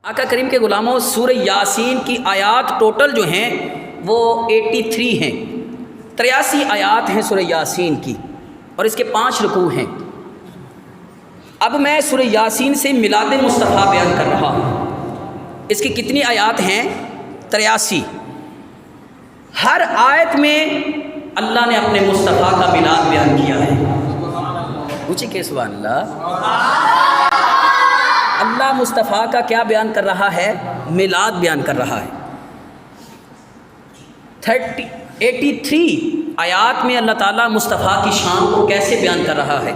آقا کریم کے غلاموں، سورہ یاسین کی آیات ٹوٹل جو ہیں وہ 83 ہیں، 83 آیات ہیں سورہ یاسین کی، اور اس کے 5 رکوع ہیں۔ اب میں سورہ یاسین سے میلاد مصطفیٰ بیان کر رہا ہوں۔ اس کی کتنی آیات ہیں؟ 83۔ ہر آیت میں اللہ نے اپنے مصطفیٰ کا میلاد بیان کیا ہے۔ پوچھے کہ سبحان اللہ، اللہ مصطفیٰ کا کیا بیان کر رہا ہے؟ میلاد بیان کر رہا ہے۔ 83 آیات میں اللہ تعالیٰ مصطفیٰ کی شان کو کیسے بیان کر رہا ہے؟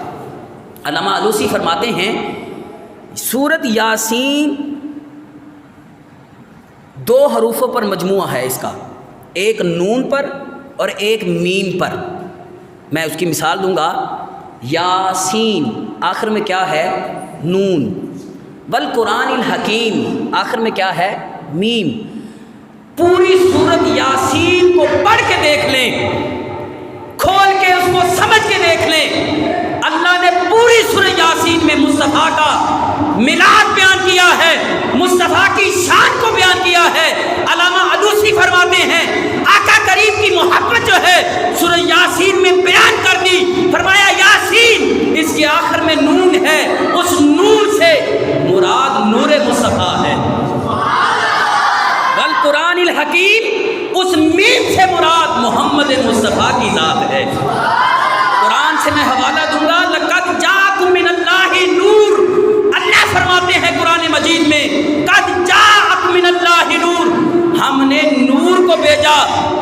علامہ علوسی فرماتے ہیں سورۃ یاسین 2 حروفوں پر مجموعہ ہے اس کا، ایک نون پر اور ایک میم پر۔ میں اس کی مثال دوں گا۔ یاسین آخر میں کیا ہے؟ نون۔ والقرآن الحکیم آخر میں کیا ہے؟ میم۔ پوری سورۃ یاسین کو پڑھ کے دیکھ لیں، کھول کے اس کو سمجھ کے دیکھ لیں، اللہ نے پوری سورۃ یاسین میں مصطفیٰ کا میلاد بیان کیا ہے، مصطفیٰ کی شان کو بیان کیا ہے۔ علامہ علوسی فرماتے ہیں آقا کریم کی محبت جو ہے سورۃ یاسین میں بیان کر دی۔ فرمایا یاسین اس کے آخر میں نون ہے، اس نون سے مراد نور مصطفیٰ ہے۔ والقرآن الحکیم اس میم سے مراد محمد مصطفیٰ کی ذات ہے۔ قرآن سے میں حوالہ دوں گا، لقد جاءکم من اللہ نور، اللہ فرماتے ہیں قرآن مجید میں قد جاءک من اللہ نور، ہم نے نور کو بھیجا۔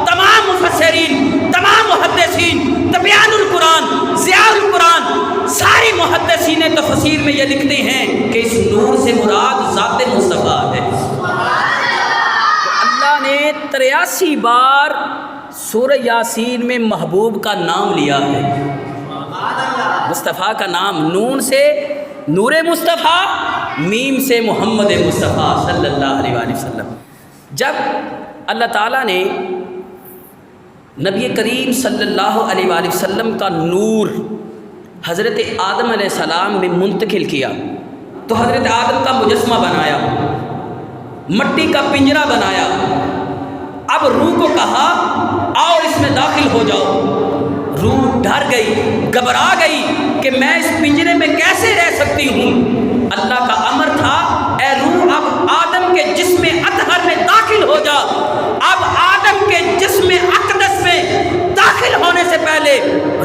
تمام مفسرین، تمام محدثین، تبیان القرآن، ضیاء القرآن، ساری محدثین تفسیر میں یہ لکھتے ہیں کہ اس نور سے مراد ذات مصطفیٰ ہے۔ اللہ نے 83 بار سورہ یاسین میں محبوب کا نام لیا ہے، مصطفیٰ کا نام، نون سے نور مصطفیٰ، میم سے محمد مصطفیٰ صلی اللہ علیہ وآلہ وسلم۔ جب اللہ تعالیٰ نے نبی کریم صلی اللہ علیہ وآلہ وسلم کا نور حضرت آدم علیہ السلام میں منتقل کیا تو حضرت آدم کا مجسمہ بنایا، مٹی کا پنجرہ بنایا۔ اب روح کو کہا آؤ اس میں داخل ہو جاؤ۔ روح ڈر گئی، گھبرا گئی کہ میں اس پنجرے میں کیسے رہ سکتی ہوں۔ اللہ کا امر تھا اے روح اب آدم کے جسم اطہر میں داخل ہو جا۔ اب آدم کے جسم اقدس میں داخل ہونے سے پہلے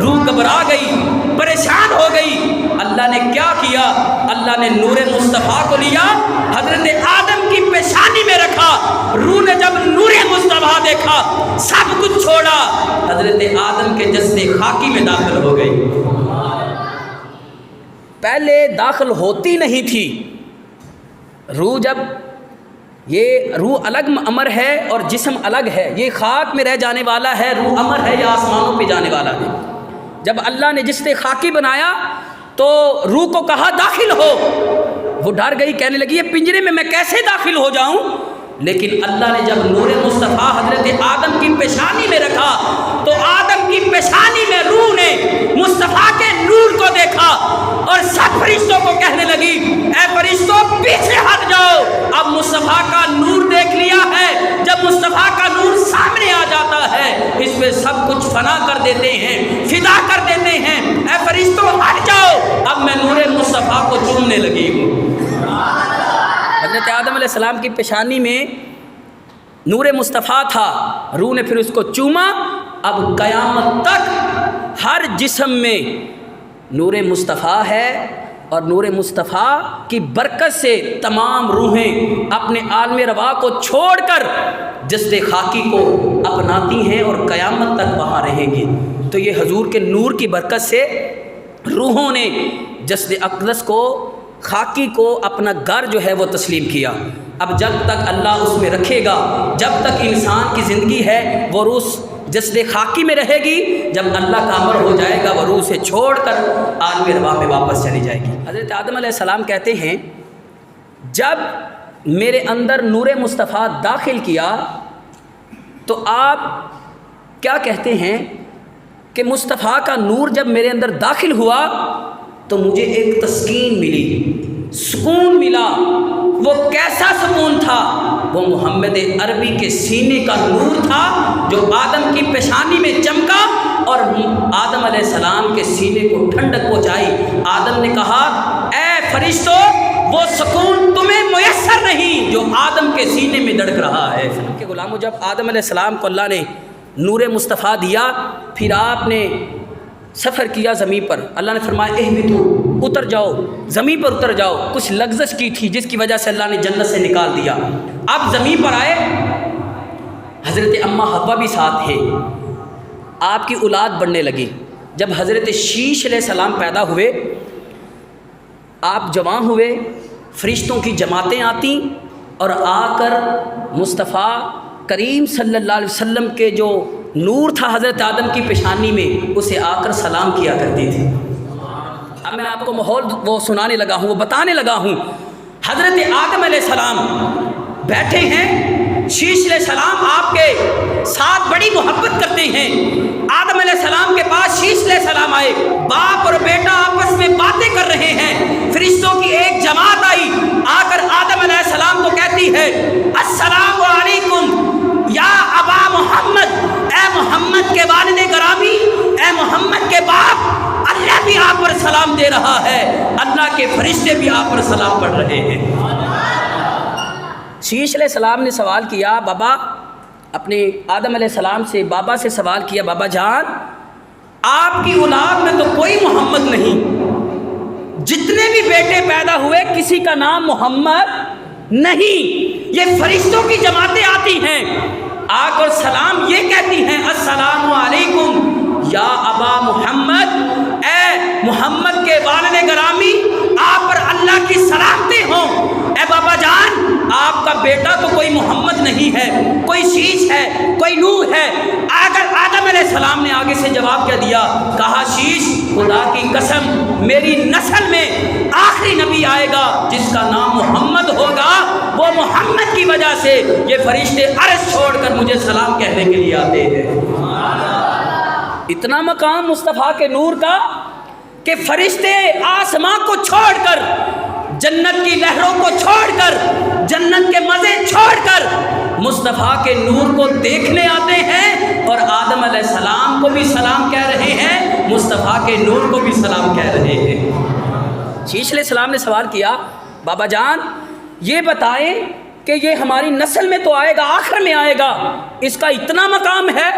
روح گھبرا گئی، پریشان ہو گئی۔ اللہ نے کیا کیا؟ اللہ نے نور مصطفیٰ کو لیا، حضرت آدم کی پیشانی میں رکھا۔ روح نے جب نور مصطفیٰ دیکھا سب کچھ چھوڑا، حضرت آدم کے جسد خاکی میں داخل ہو گئی۔ پہلے داخل ہوتی نہیں تھی روح، جب یہ روح الگ امر ہے اور جسم الگ ہے، یہ خاک میں رہ جانے والا ہے، روح امر ہے، یا آسمانوں پہ جانے والا ہے۔ جب اللہ نے جسد خاکی بنایا تو روح کو کہا داخل ہو، وہ ڈر گئی، کہنے لگی یہ پنجرے میں میں کیسے داخل ہو جاؤں؟ لیکن اللہ نے جب نور مصطفیٰ حضرت آدم کی پیشانی میں رکھا تو آدم کی پیشانی میں روح نے مصطفیٰ کے نور کو دیکھا اور سب فرشتوں کو کہنے لگی اے فرشتوں پیچھے ہٹ جاؤ، اب مصطفیٰ کا نور دیکھ لیا ہے۔ جب مصطفیٰ کا نور سامنے آ جاتا ہے اس میں سب کچھ فنا کر دیتے ہیں، فدا کر دیتے ہیں۔ اے فرشتوں ہٹ جاؤ، اب میں نور مصطفیٰ کو چومنے لگی ہوں۔ حضرت آدم علیہ السلام کی پیشانی میں نور مصطفیٰ تھا، روح نے پھر اس کو چوما۔ اب قیامت تک ہر جسم میں نور مصطفیٰ ہے، اور نور مصطفیٰ کی برکت سے تمام روحیں اپنے عالم روا کو چھوڑ کر جسد خاکی کو اپناتی ہیں اور قیامت تک وہاں رہیں گی۔ تو یہ حضور کے نور کی برکت سے روحوں نے جسد اقدس کو، خاکی کو اپنا گھر جو ہے وہ تسلیم کیا۔ اب جب تک اللہ اس میں رکھے گا، جب تک انسان کی زندگی ہے وہ روح جسد خاکی میں رہے گی، جب اللہ کا امر ہو جائے گا وہ روح سے چھوڑ کر عالم روا میں واپس چلی جائے گی۔ حضرت آدم علیہ السلام کہتے ہیں جب میرے اندر نور مصطفیٰ داخل کیا تو آپ کیا کہتے ہیں کہ مصطفیٰ کا نور جب میرے اندر داخل ہوا تو مجھے ایک تسکین ملی، سکون ملا وہ کیسا سکون تھا؟ وہ محمد عربی کے سینے کا نور تھا جو آدم کی پیشانی میں چمکا اور آدم علیہ السلام کے سینے کو ٹھنڈک پہنچائی۔ آدم نے کہا اے فرشتوں وہ سکون تمہیں میسر نہیں جو آدم کے سینے میں دھڑک رہا ہے۔ کے غلاموں، جب آدم علیہ السلام کو اللہ نے نور مصطفیٰ دیا، پھر آپ نے سفر کیا زمین پر، اللہ نے فرمایا اہبطوا، اتر جاؤ، زمین پر اتر جاؤ۔ کچھ لغزش کی تھی جس کی وجہ سے اللہ نے جنت سے نکال دیا۔ اب زمین پر آئے، حضرت اماں حوا بھی ساتھ ہے، آپ کی اولاد بڑھنے لگی۔ جب حضرت شیش علیہ السلام پیدا ہوئے، آپ جوان ہوئے، فرشتوں کی جماعتیں آتیں اور آ کر مصطفیٰ کریم صلی اللہ علیہ وسلم کے جو نور تھا حضرت آدم کی پیشانی میں، اسے آ کر سلام کیا کرتی تھی۔ اب میں آپ کو ماحول وہ سنانے لگا ہوں، وہ بتانے لگا ہوں۔ حضرت آدم علیہ السلام بیٹھے ہیں، شیش علیہ السلام آپ کے ساتھ بڑی محبت کرتے ہیں۔ آدم علیہ السلام کے پاس شیش علیہ السلام آئے، باپ اور بیٹا آپس میں باتیں کر رہے ہیں۔ فرشتوں کی ایک جماعت آئی، آ کر آدم علیہ السلام کو کہتی ہے السلام علیکم یا ابا محمد، اے محمد کے والد گرامی، اے محمد کے باپ، اللہ بھی آپ پر سلام دے رہا ہے، اللہ کے فرشتے بھی آپ پر سلام پڑھ رہے ہیں۔ شیش علیہ السلام نے سوال کیا، بابا، اپنے آدم علیہ السلام سے، بابا سے سوال کیا، بابا جان آپ کی اولاد میں تو کوئی محمد نہیں، جتنے بھی بیٹے پیدا ہوئے کسی کا نام محمد نہیں، یہ فرشتوں کی جماعتیں آتی ہیں، آ کر سلام یہ کہتی ہیں السلام علیکم یا ابا محمد، اے محمد کے والد گرامی آپ پر اللہ کی سلامتی ہوں۔ اے بابا جان آپ کا بیٹا تو کوئی محمد نہیں ہے، کوئی شیش ہے، کوئی نوح ہے۔ اگر آدم علیہ السلام نے آگے سے جواب کیا دیا، کہا شیش خدا کی قسم میری نسل میں آخری نبی آئے گا جس کا نام محمد ہوگا، وہ محمد کی وجہ سے یہ فرشتے عرش چھوڑ کر مجھے سلام کہنے کے لیے آتے ہیں۔ اتنا مقام مصطفیٰ کے نور کا کہ فرشتے آسمان کو چھوڑ کر، جنت کی لہروں کو چھوڑ کر، جنت کے مزے چھوڑ کر مصطفیٰ کے نور کو دیکھنے آتے ہیں، اور آدم علیہ السلام کو بھی سلام کہہ رہے ہیں، مصطفیٰ کے نور کو بھی سلام کہہ رہے ہیں۔ شیش علیہ السلام نے سوال کیا، بابا جان یہ بتائیں کہ یہ ہماری نسل میں تو آئے گا، آخر میں آئے گا، اس کا اتنا مقام ہے،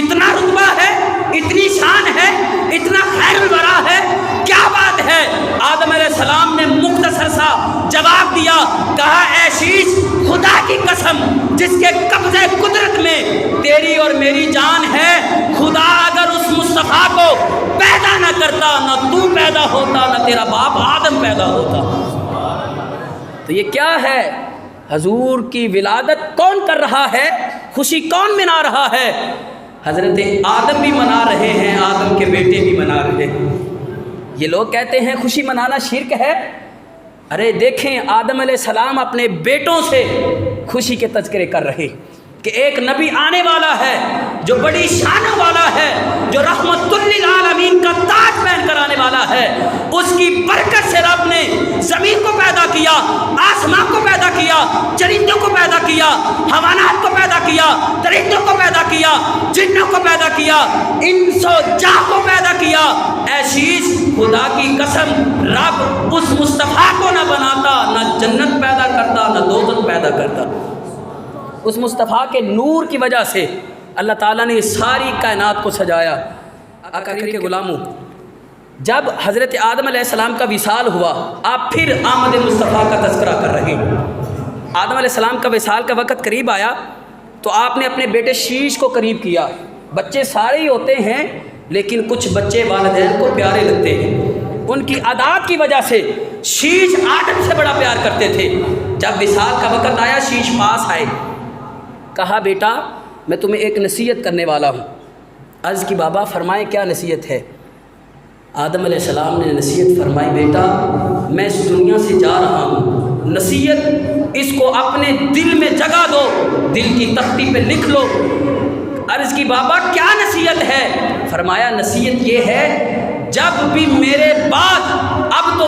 اتنا رتبہ ہے، اتنی شان ہے، اتنا خیر الورا ہے، کیا بات ہے؟ آدم علیہ السلام نے مختصر سا جواب دیا، کہا اے شیش خدا کی قسم جس کے قبضے قدرت میں تیری اور میری جان ہے، خدا اگر اس مصطفیٰ کو پیدا نہ کرتا، نہ تو پیدا ہوتا، نہ تیرا باپ آدم پیدا ہوتا۔ تو یہ کیا ہے؟ حضور کی ولادت کون کر رہا ہے؟ خوشی کون منا رہا ہے؟ حضرت آدم بھی منا رہے ہیں، آدم کے بیٹے بھی منا رہے ہیں۔ یہ لوگ کہتے ہیں خوشی منانا شرک ہے۔ ارے دیکھیں آدم علیہ السلام اپنے بیٹوں سے خوشی کے تذکرے کر رہے کہ ایک نبی آنے والا ہے جو بڑی شانوں والا ہے، جو رحمت للعالمین کا تاج پہن کر آنے والا ہے، اس کی برکت سے رب نے زمین کو پیدا کیا، آسمان کو پیدا کیا، چرندوں کو پیدا کیا، حیوانات کو پیدا کیا، درندوں کو پیدا کیا، جنوں کو پیدا کیا، انس و جاں کو پیدا کیا۔ اے شیش خدا کی قسم رب اس مصطفیٰ کو نہ بناتا، نہ جنت پیدا کرتا، نہ دوزخ پیدا کرتا۔ اس مصطفیٰ کے نور کی وجہ سے اللہ تعالیٰ نے ساری کائنات کو سجایا۔ آقا کریم کے غلاموں، جب حضرت آدم علیہ السلام کا وصال ہوا، آپ پھر آمد مصطفیٰ کا تذکرہ کر رہے ہیں۔ آدم علیہ السلام کا وصال کا وقت قریب آیا تو آپ نے اپنے بیٹے شیش کو قریب کیا۔ بچے سارے ہی ہوتے ہیں لیکن کچھ بچے والدین کو پیارے لگتے ہیں، ان کی عادات کی وجہ سے شیش آدم سے بڑا پیار کرتے تھے۔ جب وصال کا وقت آیا شیش پاس آئے، کہا بیٹا میں تمہیں ایک نصیحت کرنے والا ہوں۔ عرض کی بابا فرمائیں کیا نصیحت ہے؟ آدم علیہ السلام نے نصیحت فرمائی، بیٹا میں اس دنیا سے جا رہا ہوں، نصیحت اس کو اپنے دل میں جگہ دو، دل کی تختی پہ لکھ لو۔ عرض کی بابا کیا نصیحت ہے؟ فرمایا نصیحت یہ ہے جب بھی میرے بعد، اب تو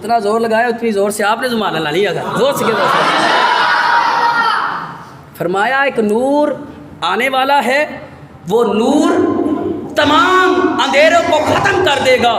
جتنا زور لگایا اتنی زور سے آپ نے زبان اللہ نہیں آگا زور سے فرمایا ایک نور آنے والا ہے، وہ نور تمام اندھیروں کو ختم کر دے گا،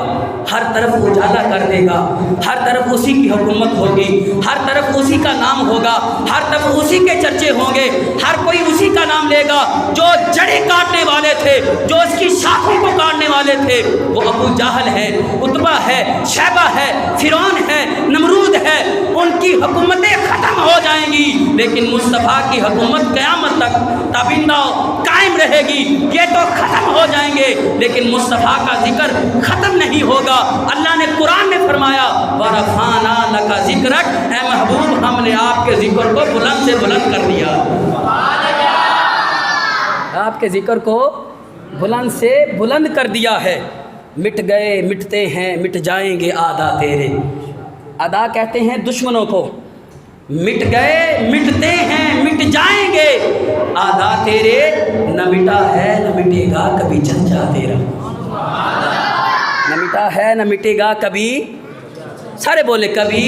ہر طرف اجالا کر دے گا، ہر طرف اسی کی حکومت ہوگی، ہر طرف اسی کا نام ہوگا، ہر طرف اسی کے چرچے ہوں گے، ہر کوئی اسی کا نام لے گا۔ جو جڑیں کاٹنے والے تھے، جو اس کی شاخوں کو کاٹنے والے تھے، وہ ابو جہل ہے، عتبہ ہے، شیبہ ہے، فرعون ہے، نمرود ہے، ان کی حکومتیں ختم ہو جائیں گی، لیکن مصطفیٰ کی حکومت قیامت تک تابندہ قائم رہے گی۔ یہ تو ختم ہو جائیں گے لیکن مصطفیٰ کا ذکر ختم نہیں ہوگا۔ اللہ نے قرآن میں فرمایا وَرَفَعْنَا لَكَ ذِكْرَكَ، اے محبوب ہم نے آپ کے ذکر کو بلند سے بلند کر دیا، آپ کے ذکر کو بلند سے بلند کر دیا ہے۔ مٹ گئے مٹتے ہیں مٹ جائیں گے آدھا تیرے، ادا کہتے ہیں دشمنوں کو، مٹ گئے مٹتے ہیں مٹ جائیں گے آدھا تیرے، نہ مٹا ہے نہ مٹے گا کبھی چرچا تیرا، نہ مٹا ہے نہ مٹے گا کبھی، سارے بولے کبھی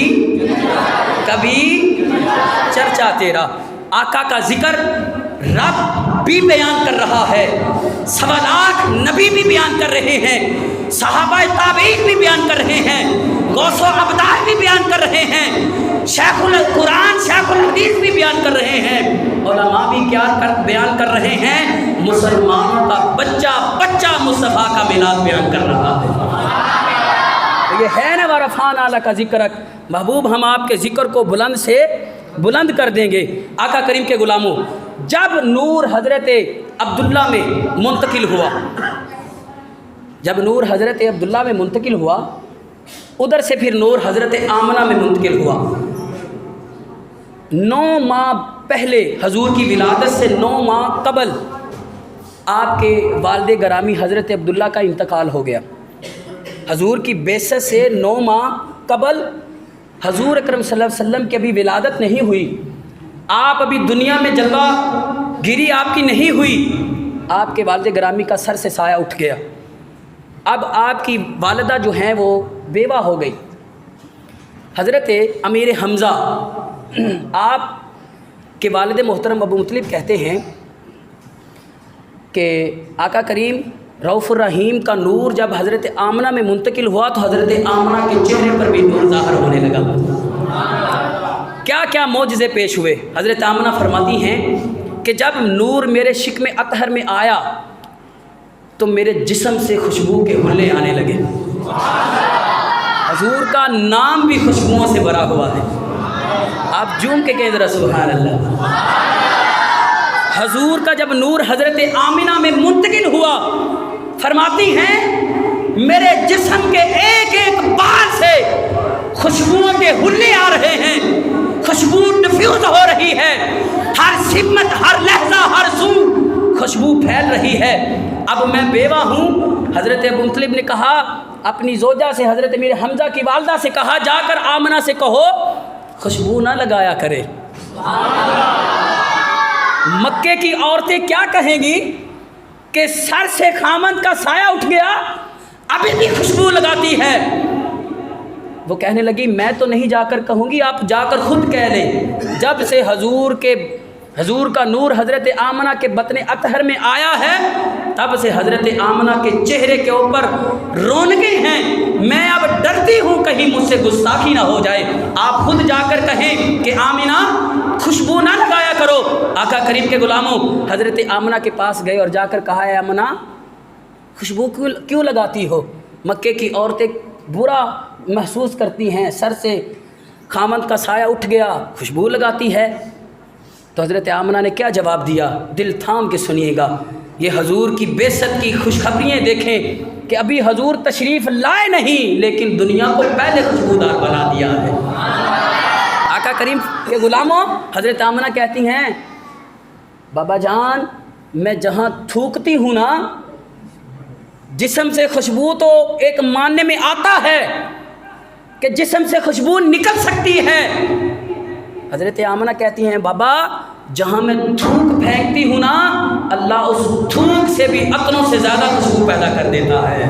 کبھی چرچا تیرا۔ آقا کا ذکر رب بھی بیان کر رہا ہے، 1.25 نبی بھی بیان کر رہے ہیں، صحابہ تابعین بھی بیان کر رہے ہیں، غوث و ابدال بھی بیان کر رہے ہیں، شیخ القرآن شیخ الحدیث بھی بیان کر رہے ہیں، علماء بھی کیا بیان کر رہے ہیں، مسلمانوں کا بچہ بچہ مصطفیٰ کا میلاد بیان کر رہا ہے۔ یہ ہے نا وَرَفَعْنَا لَكَ ذِكْرَكَ، محبوب ہم آپ کے ذکر کو بلند سے بلند کر دیں گے۔ آقا کریم کے غلاموں، جب نور حضرت عبداللہ میں منتقل ہوا، جب نور حضرت عبداللہ میں منتقل ہوا، ادھر سے پھر نور حضرت آمنہ میں منتقل ہوا۔ 9 ماہ پہلے حضور کی ولادت سے 9 ماہ قبل آپ کے والد گرامی حضرت عبداللہ کا انتقال ہو گیا۔ حضور کی بعثت سے 9 ماہ قبل حضور اکرم صلی اللہ علیہ وسلم کی ابھی ولادت نہیں ہوئی، آپ ابھی دنیا میں جلوہ گیری آپ کی نہیں ہوئی، آپ کے والد گرامی کا سر سے سایہ اٹھ گیا۔ اب آپ کی والدہ جو ہیں وہ بیوہ ہو گئی۔ حضرت امیر حمزہ آپ کے والد محترم ابو مطلب کہتے ہیں کہ آقا کریم رؤوف الرحیم کا نور جب حضرت آمنہ میں منتقل ہوا تو حضرت آمنہ کے چہرے پر بھی نور ظاہر ہونے لگا۔ کیا کیا معجزے پیش ہوئے۔ حضرت آمنہ فرماتی ہیں کہ جب نور میرے شکم اطہر میں آیا تو میرے جسم سے خوشبو کے حلے آنے لگے۔ حضور کا نام بھی خوشبوؤں سے بھرا ہوا ہے، آپ جوم کے کہیں ذرا سبحان اللہ۔ حضور کا جب نور حضرت آمنہ میں منتقل ہوا، فرماتی ہیں میرے جسم کے ایک ایک بال سے خوشبوؤں کے حلے آ رہے ہیں، خوشبو ڈفیوز ہو رہی ہے، ہر سمت ہر لہجہ ہر سو خوشبو پھیل رہی ہے۔ اب میں بیوہ ہوں، حضرت ابو مطلب نے کہا اپنی زوجہ سے، حضرت امیر حمزہ کی والدہ سے کہا جا کر آمنہ سے کہو خوشبو نہ لگایا کرے۔ مکے کی عورتیں کیا کہیں گی کہ سر سے خامند کا سایہ اٹھ گیا ابھی بھی خوشبو لگاتی ہے۔ وہ کہنے لگی میں تو نہیں جا کر کہوں گی، آپ جا کر خود کہہ لیں۔ جب سے حضور کا نور حضرت آمنہ کے بطن اطہر میں آیا ہے تب سے حضرت آمنہ کے چہرے کے اوپر رونقیں ہیں۔ میں اب ڈرتی ہوں کہیں مجھ سے گستاخی نہ ہو جائے، آپ خود جا کر کہیں کہ آمنہ خوشبو نہ لگایا کرو۔ آقا کریم کے غلاموں حضرت آمنہ کے پاس گئے اور جا کر کہا ہے آمنہ خوشبو کیوں لگاتی ہو؟ مکے کی عورتیں برا محسوس کرتی ہیں، سر سے خامند کا سایہ اٹھ گیا، خوشبو لگاتی ہے۔ تو حضرت آمنہ نے کیا جواب دیا، دل تھام کے سنیے گا۔ یہ حضور کی بعثت کی خوشخبریاں دیکھیں کہ ابھی حضور تشریف لائے نہیں لیکن دنیا کو پہلے خوشبودار بنا دیا ہے۔ آقا کریم کے غلاموں حضرت آمنہ کہتی ہیں بابا جان میں جہاں تھوکتی ہوں نا جسم سے خوشبو تو ایک ماننے میں آتا ہے کہ جسم سے خوشبو نکل سکتی ہے۔ حضرت آمنہ کہتی ہیں بابا جہاں میں تھوک پھینکتی ہوں نا اللہ اس تھوک سے بھی عطروں سے زیادہ خوشبو پیدا کر دیتا ہے۔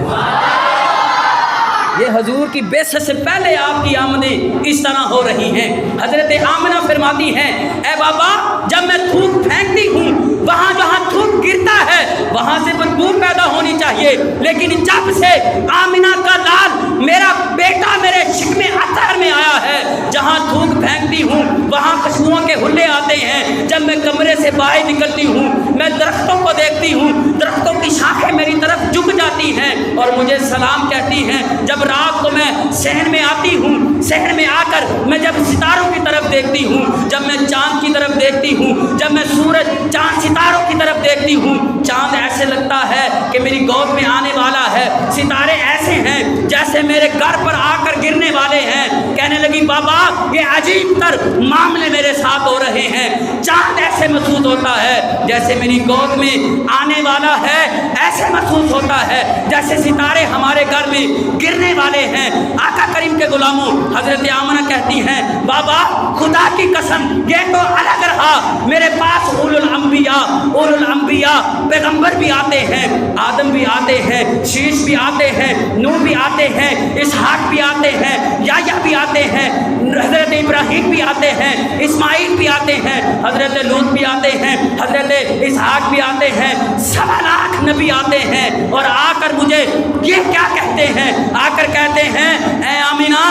یہ حضور کی بعثت سے پہلے آپ کی آمدیں اس طرح ہو رہی ہیں۔ حضرت آمنہ فرماتی ہیں اے بابا جب میں تھوک پھینکتی ہوں وہاں جہاں تھوک گرتا ہے وہاں سے بدبو پیدا ہونی چاہیے، لیکن جب سے آمنہ کا لال میرا بیٹا میرے شکم اطہر میں آیا ہے جہاں تھوک پھینکتی ہوں وہاں خوشبوؤں کے حلے آتے ہیں۔ جب میں کمرے سے باہر نکلتی ہوں میں درختوں کو دیکھتی ہوں، درختوں کی شاخیں میری طرف جھک جاتی ہیں اور مجھے سلام کہتی ہیں۔ جب رات کو میں صحن میں آتی ہوں، صحن میں آ کر میں جب ستاروں کی طرف دیکھتی ہوں، جب میں چاند کی طرف دیکھتی ہوں، جب میں سورج چاند ستاروں کی طرف دیکھتی ہوں، چاند ایسے لگتا ہے کہ میری گود میں آنے والا ہے، ستارے ایسے ہیں جیسے میرے گھر پر آ کر گرنے والے ہیں۔ کہنے لگی بابا یہ عجیب تر معاملے میرے ساتھ ہو رہے ہیں، چاند ایسے محسوس ہوتا ہے جیسے میری گود میں آنے والا ہے، ایسے محسوس ہوتا ہے جیسے ستارے ہمارے گھر میں گرنے والے ہیں۔ آقا کریم کے غلاموں حضرت آمنہ کہتی ہیں بابا خدا کی قسم یہ تو الگ رہا، میرے پاس اولو الانبیاء پیغمبر بھی آتے ہیں، آدم بھی آتے ہیں، شیش بھی آتے ہیں، نوح بھی آتے ہیں، اسحاق بھی آتے ہیں، یحییٰ بھی آتے ہیں، حضرت ابراہیم بھی آتے ہیں، اسماعیل بھی آتے ہیں، حضرت لوط بھی آتے ہیں، حضرت اسحاق بھی آتے ہیں، 7 لاکھ نبی آتے ہیں اور آ کر مجھے یہ کیا کہتے ہیں، آ کر کہتے ہیں اے آمینہ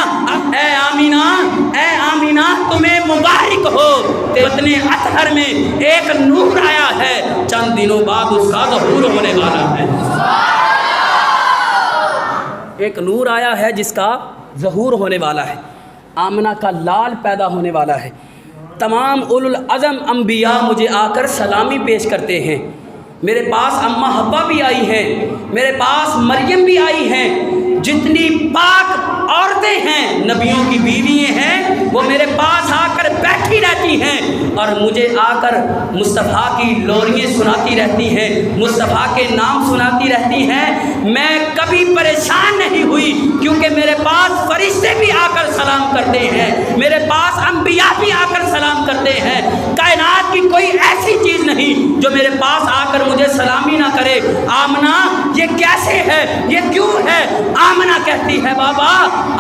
اے آمینہ اے آمینہ تمہیں مبارک ہو، وطن اطہر میں ایک نور آیا ہے، چند دنوں بعد اس کا ظہور ہونے والا ہے۔ ایک نور آیا ہے جس کا ظہور ہونے والا ہے، آمنہ کا لال پیدا ہونے والا ہے۔ تمام اولو العزم انبیاء مجھے آ کر سلامی پیش کرتے ہیں۔ میرے پاس اماں حوا بھی آئی ہیں، میرے پاس مریم بھی آئی ہیں، جتنی پاک عورتیں ہیں نبیوں کی بیوییں ہیں وہ میرے پاس آ کر بیٹھی رہتی ہیں اور مجھے آ کر مصطفیٰ کی لوریاں سناتی رہتی ہیں، مصطفیٰ کے نام سناتی رہتی ہیں۔ میں کبھی پریشان نہیں ہوئی کیونکہ میرے پاس فرشتے بھی آ کر سلام کرتے ہیں، میرے پاس انبیاء بھی آ کر سلام کرتے ہیں۔ کائنات کی کوئی ایسی چیز نہیں جو میرے پاس آ کر مجھے سلامی نہ کرے۔ آمنہ یہ کیسے ہے، یہ کیوں ہے؟ آمنہ کہتی ہے بابا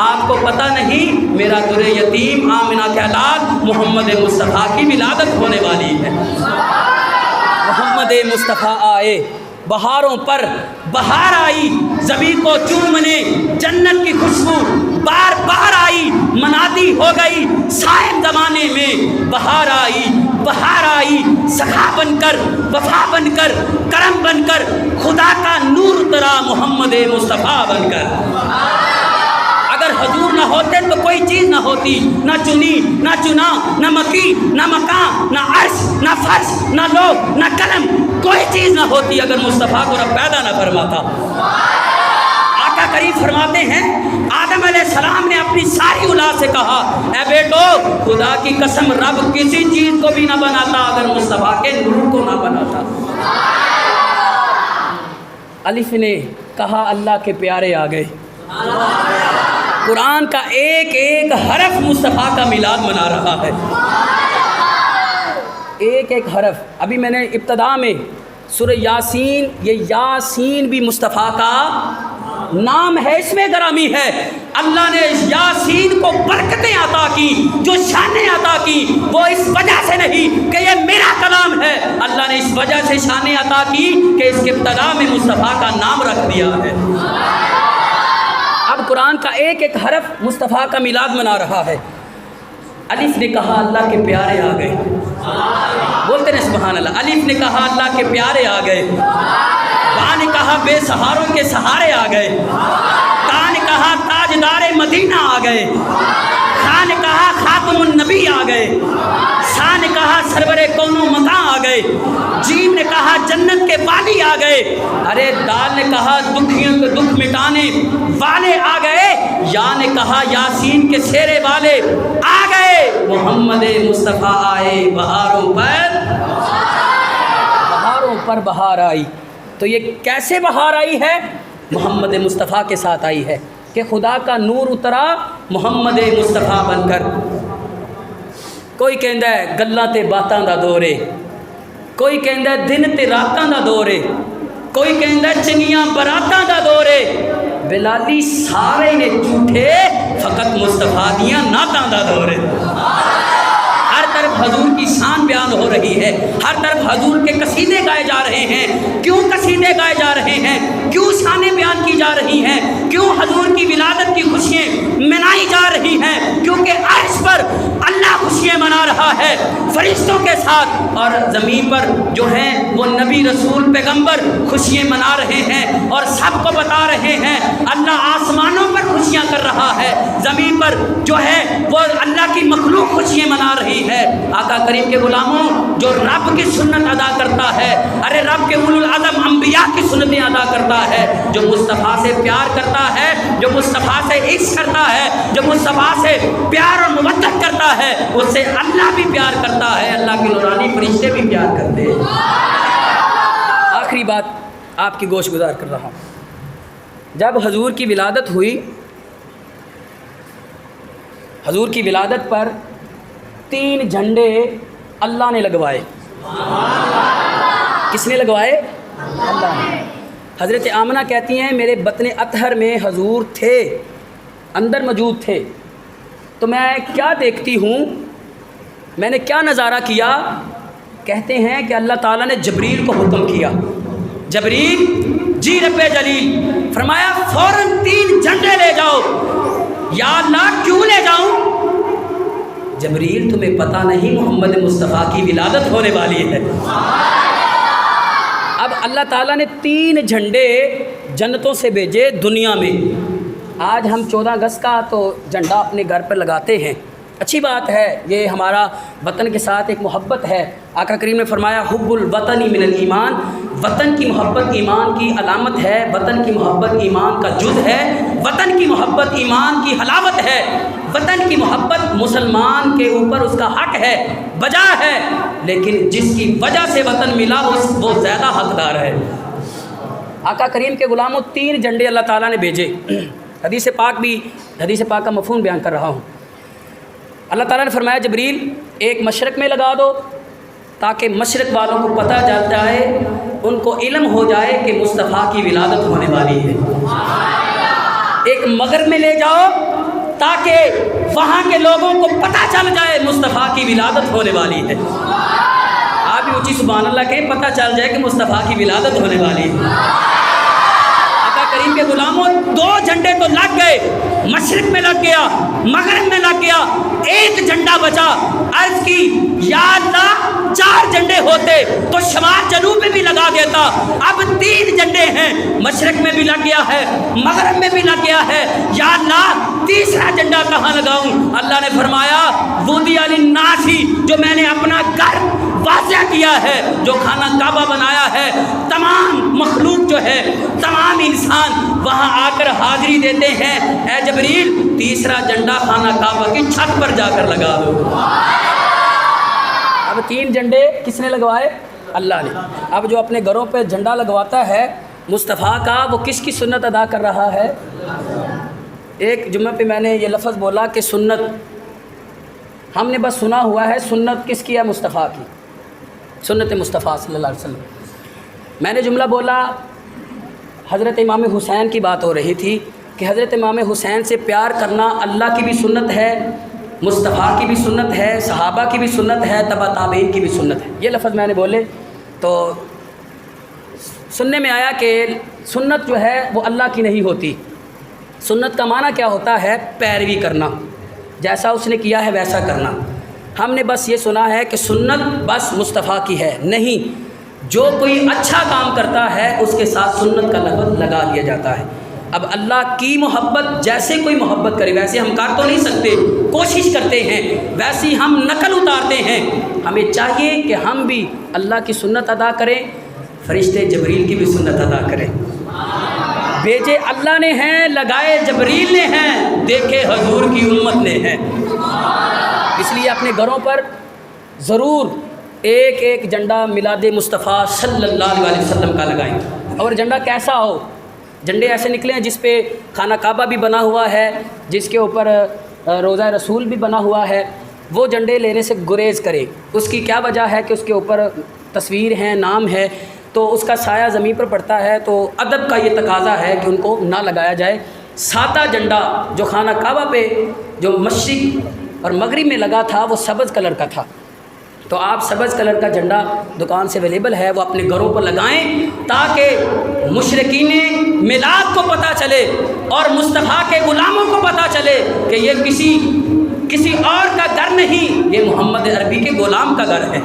آپ کو پتہ نہیں میرا در یتیم آمنہ کے اولاد محمد مصطفیٰ کی ولادت ہونے والی ہے۔ محمد مصطفیٰ آئے بہاروں پر بہار آئی، زمین کو چومنے جنت کی خوشبو بار بار آئی، منادی ہو گئی صائم زمانے میں بہار آئی، بہار آئی، سخا بن کر وفا بن کر کرم بن کر خدا کا نور اترا محمد مصطفیٰ بن کر۔ اگر حضور نہ ہوتے تو کوئی چیز نہ ہوتی، نہ چنی نہ چنا، نہ مکی نہ مکان، نہ عرش نہ فرش نہ لوح نہ قلم، کوئی چیز نہ ہوتی اگر مصطفیٰ کو رب پیدا نہ فرماتا۔ آقا کریم فرماتے ہیں آدم علیہ السلام نے اپنی ساری اولاد سے کہا اے بیٹو خدا کی قسم رب کسی چیز کو بھی نہ بناتا اگر مصطفیٰ کے نور کو نہ بناتا۔ الف نے کہا اللہ کے پیارے آ گئے، قرآن کا ایک ایک حرف مصطفیٰ کا میلاد منا رہا ہے، ایک ایک حرف۔ ابھی میں نے ابتدا میں سورہ یاسین، یہ یاسین بھی مصطفیٰ کا نام ہے، اس میں گرامی ہے۔ اللہ نے یاسین کو برکتیں عطا کی، جو شانیں عطا کی وہ اس وجہ سے نہیں کہ یہ میرا کلام ہے، اللہ نے اس وجہ سے شانیں عطا کی کہ اس کے ابتدا میں مصطفیٰ کا نام رکھ دیا ہے۔ اب قرآن کا ایک ایک حرف مصطفیٰ کا میلاد منا رہا ہے۔ الف نے کہا اللہ کے پیارے آ گئے، بولتے ہیں سبحان اللہ۔ الف نے کہا اللہ کے پیارے آ گئے، با نے کہا بے سہاروں کے سہارے آ گئے، تا نے کہا تاجدار مدینہ آ گئے، خا نے کہا خاتم النبی آ گئے، سا نے کہا سرور کون و مکان آ گئے، جیم نے کہا جنت کے والی آ گئے، ارے دال نے کہا دکھیوں کے دکھ مٹانے والے آ گئے، یا نے کہا یاسین کے سیرے والے آ گئے۔ محمد مصطفیٰ آئے بہاروں پر بہار آئی۔ تو یہ کیسے بہار آئی ہے؟ محمد مصطفیٰ کے ساتھ آئی ہے کہ خدا کا نور اترا محمد مصطفیٰ بن کر۔ کوئی کہندا ہے گلاں تے باتاں دا دور ہے، کوئی کہندا ہے دن تے راتاں دا دور ہے، کوئی کہندا ہے چنگیاں براتاں دا دور ہے، بلالی سارے نے جھوٹے فقط مصطفیٰ دیاں نہ تاندہ دورے. ہر طرف حضور کی شان بیان ہو رہی ہے, ہر طرف حضور کے قصیدے گائے جا رہے ہیں. کیوں قصیدے گائے جا رہے ہیں؟ کیوں شانیں بیان کی جا رہی ہیں؟ کیوں حضور کی ولادت کی خوشیاں منائی جا رہی ہیں؟ کیونکہ عرش پر اللہ خوشیاں منا رہا ہے فرشتوں کے ساتھ, اور زمین پر جو ہیں وہ نبی رسول پیغمبر خوشیاں منا رہے ہیں اور سب کو بتا رہے ہیں. اللہ آسمانوں پر خوشیاں کر رہا ہے, زمین پر جو ہے وہ اللہ کی مخلوق خوشیاں منا رہی ہے. آقا کریم کے غلاموں, جو رب کی سنت ادا کرتا ہے, ارے رب کے اولو العزم انبیاء کی سنتیں ادا کرتا ہے, جو مصطفیٰ سے پیار کرتا ہے, جو مصطفیٰ سے عشق کرتا ہے, جو مصطفیٰ سے پیار اور مودت کرتا ہے, اس سے اللہ بھی پیار کرتا ہے, اللہ کے نورانی فرشتے بھی پیار کرتے ہیں. آخری بات آپ کی گوش گزار کر رہا ہوں. جب حضور کی ولادت ہوئی, حضور کی ولادت پر 3 جھنڈے اللہ نے لگوائے. کس نے لگوائے؟ اللہ نے. حضرت آمنہ کہتی ہیں میرے بطن اطہر میں حضور تھے, اندر موجود تھے, تو میں کیا دیکھتی ہوں, میں نے کیا نظارہ کیا؟ کہتے ہیں کہ اللہ تعالیٰ نے جبریل کو حکم کیا, جبریل جی رب جلیل, فرمایا فوراً 3 جھنڈے لے جاؤ. یا اللہ کیوں لے جاؤں؟ جبریل تمہیں پتہ نہیں محمد مصطفیٰ کی ولادت ہونے والی ہے. اب اللہ تعالیٰ نے 3 جھنڈے جنتوں سے بھیجے دنیا میں. آج ہم 14 اگست کا تو جھنڈا اپنے گھر پر لگاتے ہیں, اچھی بات ہے, یہ ہمارا وطن کے ساتھ ایک محبت ہے. آقا کریم نے فرمایا حب الوطنی من الایمان, وطن کی محبت ایمان کی علامت ہے, وطن کی محبت ایمان کا جز ہے, وطن کی محبت ایمان کی حلاوت ہے, وطن کی محبت مسلمان کے اوپر اس کا حق ہے, بجا ہے, لیکن جس کی وجہ سے وطن ملا وہ زیادہ حقدار ہے. آقا کریم کے غلاموں 3 جھنڈے اللہ تعالیٰ نے بھیجے. حدیث پاک کا مفہوم بیان کر رہا ہوں. اللہ تعالیٰ نے فرمایا جبریل ایک مشرق میں لگا دو تاکہ مشرق والوں کو پتہ چل جائے, ان کو علم ہو جائے کہ مصطفیٰ کی ولادت ہونے والی ہے. ایک مغرب میں لے جاؤ تاکہ وہاں کے لوگوں کو پتہ چل جائے مصطفیٰ کی ولادت ہونے والی ہے. آپ بھی اونچی سبحان اللہ کہیں, پتہ چل جائے کہ مصطفیٰ کی ولادت ہونے والی ہے. آقا کریم کے غلاموں 2 جھنڈے تو لگ گئے, مشرق میں لگ گیا, مغرب میں لگ گیا, ایک جھنڈا بچا. عرض کی یا اللہ 4 جھنڈے ہوتے تو شمال جنوب میں بھی لگا دیتا, اب 3 جھنڈے ہیں, مشرق میں بھی لگ گیا ہے, مغرب میں بھی لگ گیا ہے, یا اللہ تیسرا جھنڈا کہاں لگاؤں؟ اللہ نے فرمایا وُدِّعَ لِلنَّاسِ, جو میں نے اپنا گھر واضح کیا ہے, جو خانہ کعبہ بنایا ہے, تمام مخلوق جو ہے, تمام انسان وہاں آ کر حاضری دیتے ہیں. اے جبریل تیسرا جھنڈا خانہ کعبہ کی چھت پر جا کر لگا دو. اب 3 جھنڈے کس نے لگوائے؟ اللہ نے. اب جو اپنے گھروں پہ جھنڈا لگواتا ہے مصطفیٰ کا, وہ کس کی سنت ادا کر رہا ہے؟ ایک جمعہ پہ میں نے یہ لفظ بولا کہ سنت, ہم نے بس سنا ہوا ہے. سنت کس کی ہے؟ مصطفیٰ کی, سنت مصطفیٰ صلی اللہ علیہ وسلم. میں نے جملہ بولا, حضرت امام حسین کی بات ہو رہی تھی کہ حضرت امام حسین سے پیار کرنا اللہ کی بھی سنت ہے, مصطفیٰ کی بھی سنت ہے, صحابہ کی بھی سنت ہے, تبع تابعین کی بھی سنت ہے. یہ لفظ میں نے بولے تو سننے میں آیا کہ سنت جو ہے وہ اللہ کی نہیں ہوتی. سنت کا معنی کیا ہوتا ہے؟ پیروی کرنا, جیسا اس نے کیا ہے ویسا کرنا. ہم نے بس یہ سنا ہے کہ سنت بس مصطفیٰ کی ہے, نہیں, جو کوئی اچھا کام کرتا ہے اس کے ساتھ سنت کا لفظ لگا دیا جاتا ہے. اب اللہ کی محبت جیسے کوئی محبت کرے ویسے ہم کر تو نہیں سکتے, کوشش کرتے ہیں, ویسی ہم نقل اتارتے ہیں. ہمیں چاہیے کہ ہم بھی اللہ کی سنت ادا کریں, فرشتے جبریل کی بھی سنت ادا کریں. بھیجے اللہ نے ہیں, لگائے جبریل نے ہیں, دیکھے حضور کی امت نے ہیں. اس لیے اپنے گھروں پر ضرور ایک جھنڈا میلاد مصطفیٰ صلی اللہ علیہ وسلم کا لگائیں. اور جھنڈا کیسا ہو؟ جھنڈے ایسے نکلے ہیں جس پہ خانہ کعبہ بھی بنا ہوا ہے, جس کے اوپر روضہ رسول بھی بنا ہوا ہے. وہ جھنڈے لینے سے گریز کرے. اس کی کیا وجہ ہے کہ اس کے اوپر تصویر ہیں, نام ہے. تو اس کا سایہ زمین پر پڑتا ہے، تو ادب کا یہ تقاضا ہے کہ ان کو نہ لگایا جائے۔ سادہ جھنڈا جو خانہ کعبہ پہ جو مشرق اور مغرب میں لگا تھا وہ سبز کلر کا تھا، تو آپ سبز کلر کا جھنڈا دکان سے اویلیبل ہے، وہ اپنے گھروں پر لگائیں تاکہ مشرکین میلاد کو پتہ چلے اور مصطفیٰ کے غلاموں کو پتہ چلے کہ یہ کسی اور کا گھر نہیں، یہ محمد عربی کے غلام کا گھر ہے۔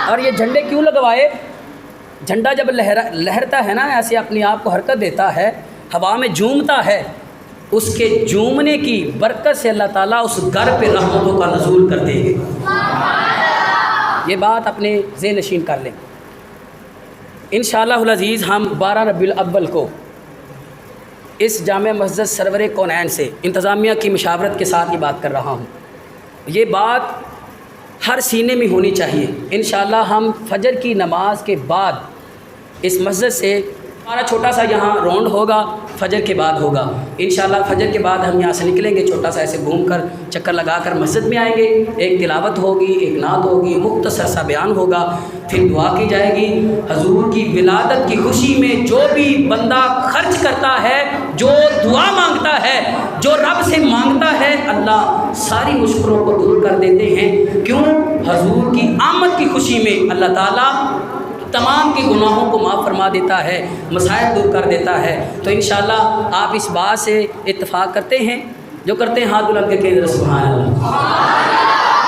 اور یہ جھنڈے کیوں لگوائے؟ جھنڈا جب لہرتا ہے نا، ایسے اپنے آپ کو حرکت دیتا ہے، ہوا میں جھومتا ہے، اس کے جھومنے کی برکت سے اللہ تعالیٰ اس گھر پہ رحمتوں کا نزول کر دیں گے۔ یہ بات اپنے ذہن نشین کر لیں۔ انشاءاللہ العزیز ہم 12 ربیع الاول کو اس جامع مسجد سرور کونین سے انتظامیہ کی مشاورت کے ساتھ یہ بات کر رہا ہوں، یہ بات ہر سینے میں ہونی چاہیے۔ انشاءاللہ ہم فجر کی نماز کے بعد اس مسجد سے ہمارا چھوٹا سا یہاں راؤنڈ ہوگا، فجر کے بعد ہوگا انشاءاللہ۔ فجر کے بعد ہم یہاں سے نکلیں گے، چھوٹا سا ایسے گھوم کر چکر لگا کر مسجد میں آئیں گے، ایک تلاوت ہوگی، ایک نعت ہوگی، مختصر سا بیان ہوگا، پھر دعا کی جائے گی۔ حضور کی ولادت کی خوشی میں جو بھی بندہ خرچ کرتا ہے، جو دعا مانگتا ہے، جو رب سے مانگتا ہے، اللہ ساری مشکلوں کو دور کر دیتے ہیں۔ کیوں؟ حضور کی آمد کی خوشی میں اللہ تعالیٰ تمام کے گناہوں کو معاف فرما دیتا ہے، مسائل دور کر دیتا ہے۔ تو انشاءاللہ آپ اس بات سے اتفاق کرتے ہیں، جو کرتے ہیں ہاتھ بلند کر کے ذرا سبحان اللہ۔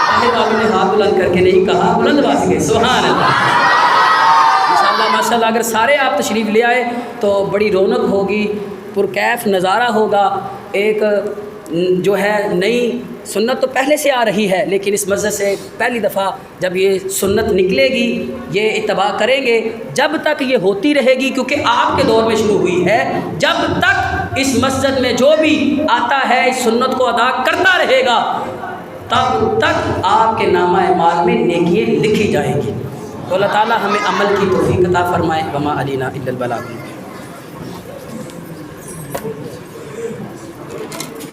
پہلے والوں نے ہاتھ بلند کر کے نہیں کہا، بلند آواز کے سبحان اللہ۔ انشاءاللہ ماشاءاللہ اگر سارے آپ تشریف لے آئے تو بڑی رونق ہوگی، پرکیف نظارہ ہوگا۔ ایک جو ہے نئی سنت تو پہلے سے آ رہی ہے، لیکن اس مسجد سے پہلی دفعہ جب یہ سنت نکلے گی، یہ اتباع کریں گے، جب تک یہ ہوتی رہے گی، کیونکہ آپ کے دور میں شروع ہوئی ہے، جب تک اس مسجد میں جو بھی آتا ہے اس سنت کو ادا کرتا رہے گا، تب تک آپ کے نامہ اعمال میں نیکیاں لکھی جائیں گی۔ تو اللہ تعالیٰ ہمیں عمل کی توفیق عطا فرمائے۔ وما علینا الا البلاغ۔